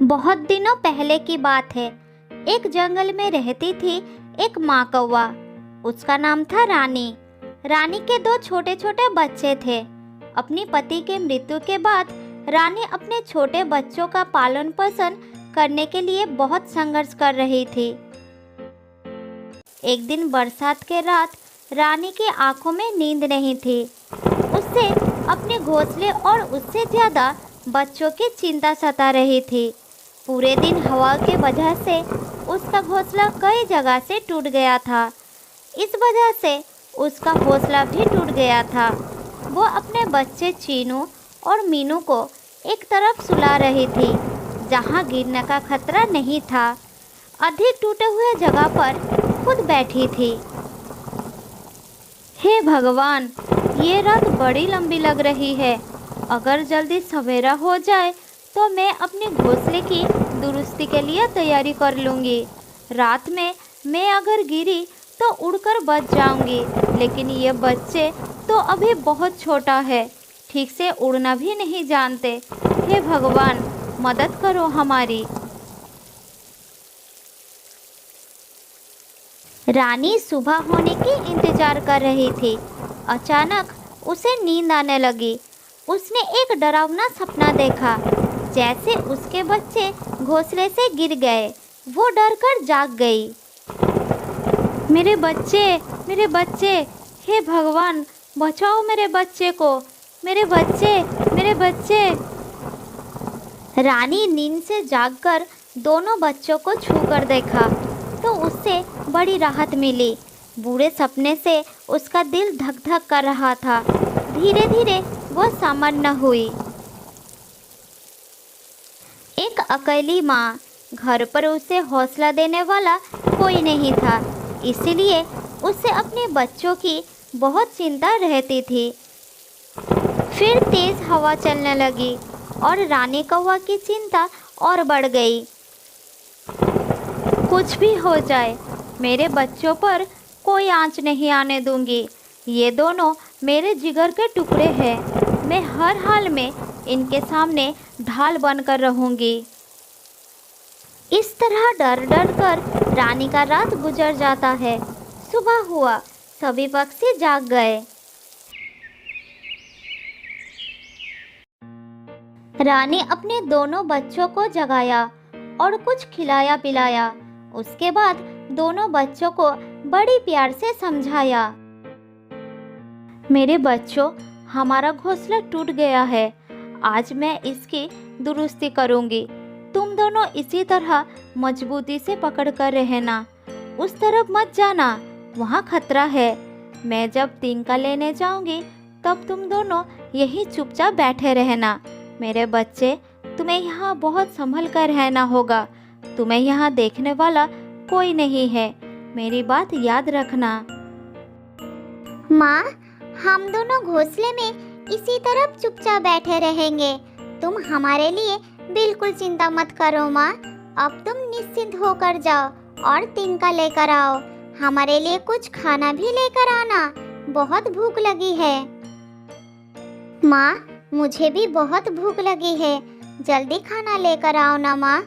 बहुत दिनों पहले की बात है। एक जंगल में रहती थी एक माँ कौवा। उसका नाम था रानी। रानी के दो छोटे छोटे बच्चे थे। अपनी पति के मृत्यु के बाद रानी अपने छोटे बच्चों का पालन पोषण करने के लिए बहुत संघर्ष कर रही थी। एक दिन बरसात के रात रानी की आंखों में नींद नहीं थी। उससे अपने घोंसले और उससे ज़्यादा बच्चों की चिंता सता रही थी। पूरे दिन हवा के वजह से उसका घोंसला कई जगह से टूट गया था। इस वजह से उसका हौसला भी टूट गया था। वो अपने बच्चे चीनू और मीनू को एक तरफ सुला रही थी जहाँ गिरने का खतरा नहीं था। अधिक टूटे हुए जगह पर खुद बैठी थी। हे भगवान, ये रात बड़ी लंबी लग रही है। अगर जल्दी सवेरा हो जाए तो मैं अपने घोंसले की दुरुस्ती के लिए तैयारी कर लूँगी। रात में मैं अगर गिरी तो उड़कर बच जाऊँगी, लेकिन ये बच्चे तो अभी बहुत छोटा है, ठीक से उड़ना भी नहीं जानते। हे भगवान, मदद करो हमारी। रानी सुबह होने की इंतजार कर रही थी। अचानक उसे नींद आने लगी। उसने एक डरावना सपना देखा, जैसे उसके बच्चे घोंसले से गिर गए। वो डर कर जाग गई। मेरे बच्चे, मेरे बच्चे, हे भगवान, बचाओ मेरे बच्चे को, मेरे बच्चे, मेरे बच्चे। रानी नींद से जागकर दोनों बच्चों को छूकर देखा तो उससे बड़ी राहत मिली। बुरे सपने से उसका दिल धक धक कर रहा था। धीरे धीरे वो सामान्य हुई। एक अकेली माँ, घर पर उसे हौसला देने वाला कोई नहीं था, इसलिए उसे अपने बच्चों की बहुत चिंता रहती थी। फिर तेज हवा चलने लगी और रानी कौवा की चिंता और बढ़ गई। कुछ भी हो जाए, मेरे बच्चों पर कोई आंच नहीं आने दूंगी। ये दोनों मेरे जिगर के टुकड़े हैं। मैं हर हाल में इनके सामने ढाल बनकर रहूंगी। इस तरह डर डर कर रानी का रात गुजर जाता है। सुबह हुआ, सभी पक्षी जाग गए। रानी अपने दोनों बच्चों को जगाया और कुछ खिलाया पिलाया। उसके बाद दोनों बच्चों को बड़ी प्यार से समझाया। मेरे बच्चों, हमारा घोंसला टूट गया है। आज मैं इसकी दुरुस्ती करूंगी। तुम दोनों इसी तरह मजबूती से पकड़ कर रहना। उस तरफ मत जाना, वहाँ खतरा है। मैं जब तिनका लेने जाऊंगी तब तुम दोनों यहीं चुपचाप बैठे रहना। मेरे बच्चे, तुम्हें यहाँ बहुत संभल कर रहना होगा। तुम्हें यहाँ देखने वाला कोई नहीं है। मेरी बात याद रखना। माँ, हम दोनों घोंसले में इसी तरफ चुपचाप बैठे रहेंगे। तुम हमारे लिए बिल्कुल चिंता मत करो माँ। अब तुम निश्चिंत होकर जाओ और तिनका लेकर आओ। हमारे लिए कुछ खाना भी लेकर आना, बहुत भूख लगी है। माँ, मुझे भी बहुत भूख लगी है। जल्दी खाना लेकर आओ ना माँ।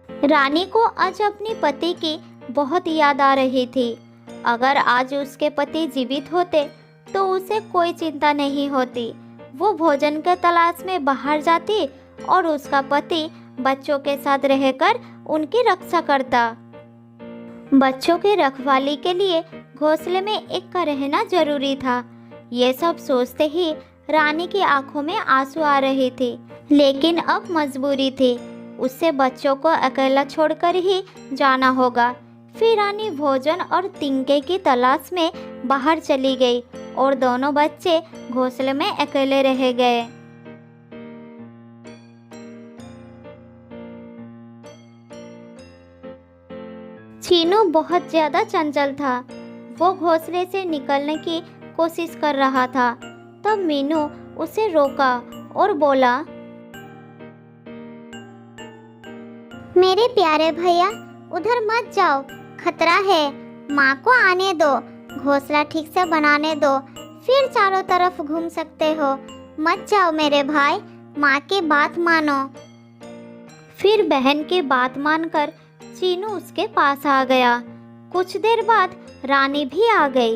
रानी को आज अपनी पति की बहुत याद आ रही थी। अगर आज उसके पति जीवित होते तो उसे कोई चिंता नहीं होती। वो भोजन के तलाश में बाहर जाती और उसका पति बच्चों के साथ रहकर उनकी रक्षा करता। बच्चों की रखवाली के लिए घोंसले में एक का रहना जरूरी था। ये सब सोचते ही रानी की आंखों में आंसू आ रहे थे, लेकिन अब मजबूरी थी। उससे बच्चों को अकेला छोड़कर ही जाना होगा। फिर रानी भोजन और तिनके की तलाश में बाहर चली गई और दोनों बच्चे घोंसले में अकेले रह गए। चीनू बहुत ज़्यादा चंचल था। वो घोंसले से निकलने की कोशिश कर रहा था। तब मीनू उसे रोका और बोला, मेरे प्यारे भैया, उधर मत जाओ, खतरा है। माँ को आने दो, घोंसला ठीक से बनाने दो, फिर चारों तरफ घूम सकते हो। मत जाओ मेरे भाई, माँ की बात मानो। फिर बहन की बात मानकर चीनू उसके पास आ गया। कुछ देर बाद रानी भी आ गई।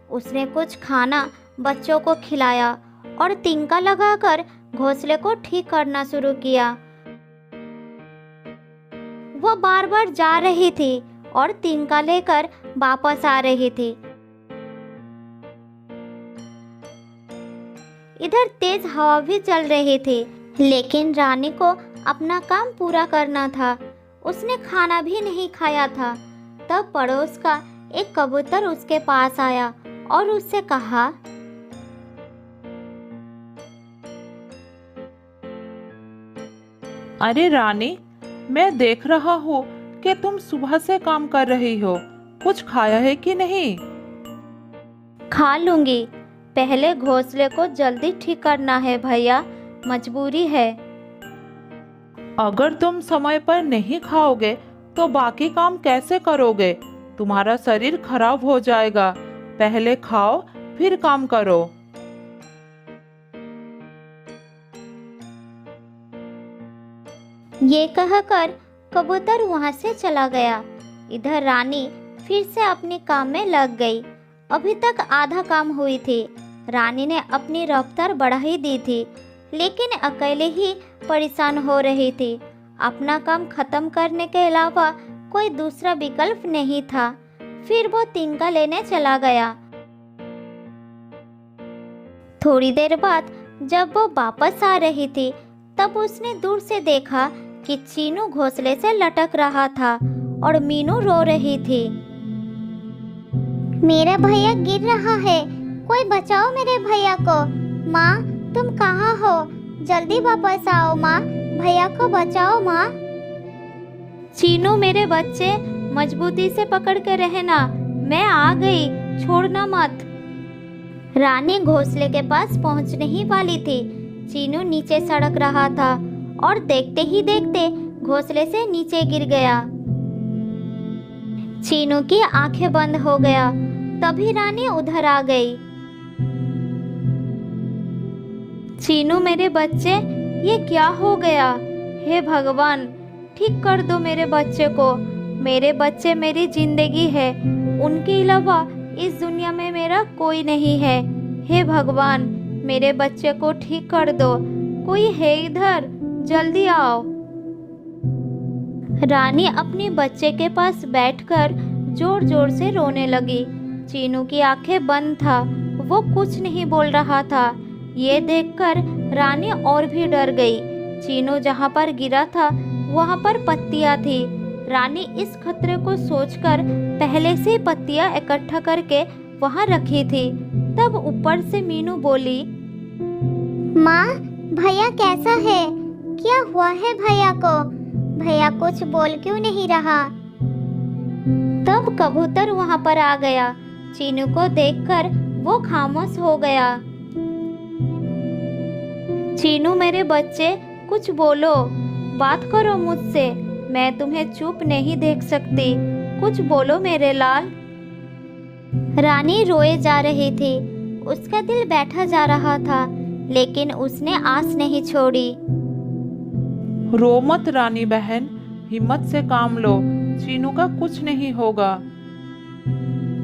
उसने कुछ खाना बच्चों को खिलाया और तिनका लगाकर घोंसले को ठीक करना शुरू किया। वो बार बार जा रही थी और तिनका लेकर वापस आ रही थी। इधर तेज हवा भी चल रही थी, लेकिन रानी को अपना काम पूरा करना था। उसने खाना भी नहीं खाया था। तब पड़ोस का एक कबूतर उसके पास आया और उससे कहा, अरे रानी, मैं देख रहा हूँ कि तुम सुबह से काम कर रही हो। कुछ खाया है कि नहीं? खा लूंगी, पहले घोंसले को जल्दी ठीक करना है भैया, मजबूरी है। अगर तुम समय पर नहीं खाओगे तो बाकी काम कैसे करोगे? तुम्हारा शरीर खराब हो जाएगा। पहले खाओ फिर काम करो। ये कहकर कबूतर वहां से चला गया। इधर रानी फिर से अपने काम में लग गई। अभी तक आधा काम हुई थी। रानी ने अपनी रफ्तार बढ़ा ही दी थी, लेकिन अकेले ही परेशान हो रही थी। अपना काम खत्म करने के अलावा कोई दूसरा विकल्प नहीं था। फिर वो तिनका लेने चला गया। थोड़ी देर बाद जब वो वापस आ रही थी, तब उसने दूर से देखा कि चीनू घोंसले से लटक रहा था और मीनू रो रही थी। मेरा भैया गिर रहा है, कोई बचाओ मेरे भैया को। माँ, तुम कहाँ हो? जल्दी वापस आओ माँ, भैया को बचाओ माँ। चीनू मेरे बच्चे, मजबूती से पकड़ के रहना, मैं आ गई, छोड़ना मत। रानी घोंसले के पास पहुंचने ही वाली थी। चीनू नीचे सड़क रहा था और देखते ही देखते घोंसले से नीचे गिर गया। चीनू की आंखें बंद हो गया। तभी रानी उधर आ गई। चीनू मेरे बच्चे, ये क्या हो गया? हे भगवान, ठीक कर दो मेरे बच्चे को। मेरे बच्चे मेरी जिंदगी है, उनके अलावा इस दुनिया में मेरा कोई नहीं है। हे भगवान, मेरे बच्चे को ठीक कर दो। कोई है इधर? जल्दी आओ। रानी अपने बच्चे के पास बैठकर जोर जोर से रोने लगी। चीनू की आंखें बंद था, वो कुछ नहीं बोल रहा था। ये देखकर रानी और भी डर गई। चीनू जहाँ पर गिरा था वहाँ पर पत्तियाँ थी। रानी इस खतरे को सोचकर पहले से पत्तियाँ इकट्ठा करके वहाँ रखी थी। तब ऊपर से मीनू बोली, माँ, भैया कैसा है? क्या हुआ है भैया को? भैया कुछ बोल क्यों नहीं रहा? तब कबूतर वहाँ पर आ गया। चीनू को देखकर वो खामोश हो गया। चीनू मेरे बच्चे, कुछ बोलो, बात करो मुझसे। मैं तुम्हें चुप नहीं देख सकती, कुछ बोलो मेरे लाल। रानी रोए जा रही थी। उसका दिल बैठा जा रहा था, लेकिन उसने आस नहीं छोड़ी। रो मत रानी बहन, हिम्मत से काम लो। चीनू का कुछ नहीं होगा।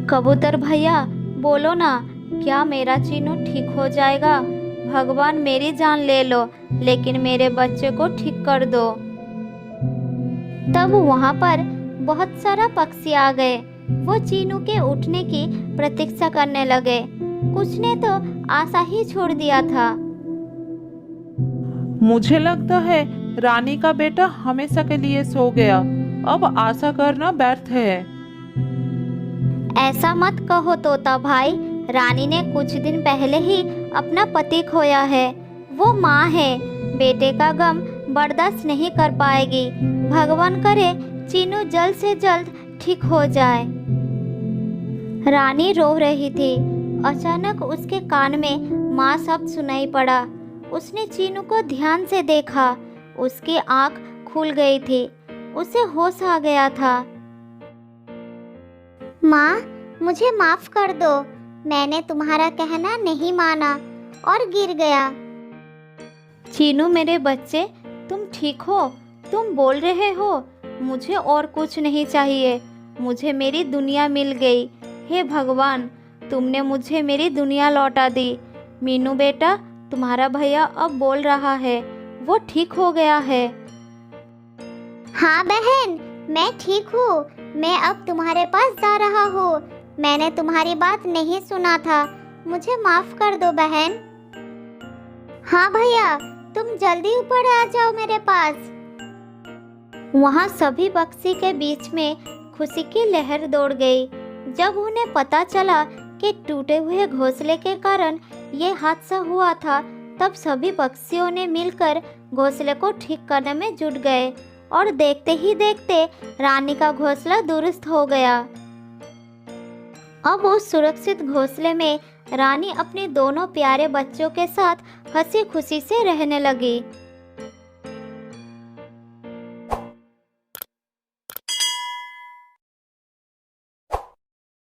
कबूतर भैया, बोलो ना, क्या मेरा चीनू ठीक हो जाएगा? भगवान मेरी जान ले लो, लेकिन मेरे बच्चे को ठीक कर दो। तब वहाँ पर बहुत सारा पक्षी आ गए। वो चीनू के उठने की प्रतीक्षा करने लगे। कुछ ने तो आशा ही छोड़ दिया था। मुझे लगता है रानी का बेटा हमेशा के लिए सो गया। अब आशा करना व्यर्थ है। ऐसा मत कहो तोता भाई, रानी ने कुछ दिन पहले ही अपना पति खोया है। वो माँ है, बेटे का गम बर्दाश्त नहीं कर पाएगी। भगवान करे चीनू जल्द से जल्द ठीक हो जाए। रानी रो रही थी। अचानक उसके कान में माँ शब्द सुनाई पड़ा। उसने चीनू को ध्यान से देखा। उसकी आंख खुल गई थी। उसे होश आ गया था। माँ, मुझे माफ कर दो। मैंने तुम्हारा कहना नहीं माना और गिर गया। चीनू मेरे बच्चे, तुम ठीक हो? तुम बोल रहे हो? मुझे और कुछ नहीं चाहिए। मुझे मेरी दुनिया मिल गई। हे भगवान, तुमने मुझे मेरी दुनिया लौटा दी। मीनू बेटा, तुम्हारा भैया अब बोल रहा है, वो ठीक हो गया है। हाँ बहन, मैं ठीक हूँ। मैं अब तुम्हारे पास जा रहा हूँ। मैंने तुम्हारी बात नहीं सुना था। मुझे माफ कर दो बहन। हाँ भैया, तुम जल्दी ऊपर आ जाओ मेरे पास। वहाँ सभी पक्षी के बीच में खुशी की लहर दौड़ गई। जब उन्हें पता चला कि टूटे हुए घोंसले के कारण ये हादसा हुआ था, तब सभी पक्षियों ने मिलकर घोंसले को ठीक करने में जुट गए और देखते ही देखते रानी का घोंसला दुरुस्त हो गया। अब उस सुरक्षित घोंसले में रानी अपने दोनों प्यारे बच्चों के साथ हंसी खुशी से रहने लगी।